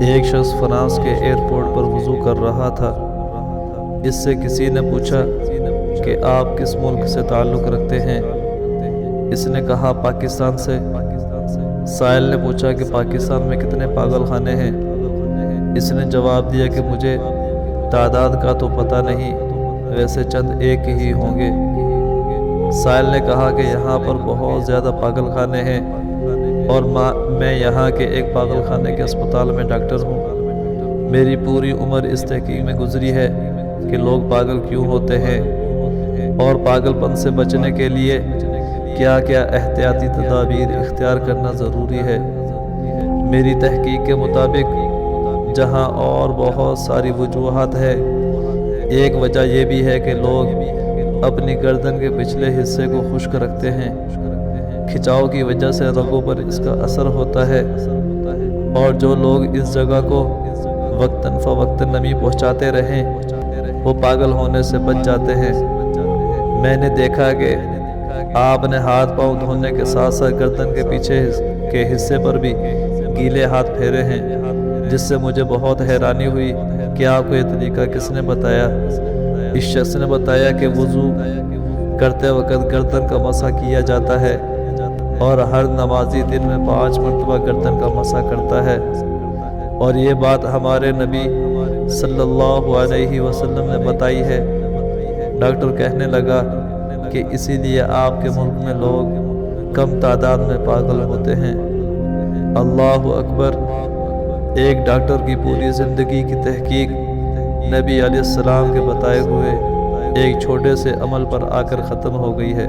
ایک شخص فرانس کے ایئرپورٹ پر وضو کر رہا تھا۔ اس سے کسی نے پوچھا کہ آپ کس ملک سے تعلق رکھتے ہیں؟ اس نے کہا پاکستان سے۔ سائل نے پوچھا کہ پاکستان میں کتنے پاگل خانے ہیں؟ اس نے جواب دیا کہ مجھے تعداد کا تو پتہ نہیں، ویسے چند ایک ہی ہوں گے۔ سائل نے کہا کہ یہاں پر بہت زیادہ پاگل خانے ہیں، اور میں یہاں کے ایک پاگل خانے کے اسپتال میں ڈاکٹر ہوں۔ میری پوری عمر اس تحقیق میں گزری ہے کہ لوگ پاگل کیوں ہوتے ہیں، اور پاگل پن سے بچنے کے لیے کیا کیا احتیاطی تدابیر اختیار کرنا ضروری ہے۔ میری تحقیق کے مطابق جہاں اور بہت ساری وجوہات ہے، ایک وجہ یہ بھی ہے کہ لوگ اپنی گردن کے پچھلے حصے کو خشک رکھتے ہیں۔ کھچاؤ کی وجہ سے رگوں پر اس کا اثر ہوتا ہے، اور جو لوگ اس جگہ کو وقتاً فوقتاً نمی پہنچاتے رہیں وہ پاگل ہونے سے بچ جاتے ہیں۔ میں نے دیکھا کہ آپ نے ہاتھ پاؤں دھونے کے ساتھ ساتھ گردن کے پیچھے کے حصے پر بھی گیلے ہاتھ پھیرے ہیں، جس سے مجھے بہت حیرانی ہوئی کہ آپ کو یہ طریقہ کس نے بتایا؟ اس شخص نے بتایا کہ وضو کرتے وقت گردن کا مسح کیا جاتا ہے، اور ہر نمازی دن میں 5 مرتبہ گردن کا مسح کرتا ہے، اور یہ بات ہمارے نبی صلی اللہ علیہ وسلم نے بتائی ہے۔ ڈاکٹر کہنے لگا کہ اسی لیے آپ کے ملک میں لوگ کم تعداد میں پاگل ہوتے ہیں۔ اللہ اکبر! ایک ڈاکٹر کی پوری زندگی کی تحقیق نبی علیہ السلام کے بتائے ہوئے ایک چھوٹے سے عمل پر آ کر ختم ہو گئی ہے۔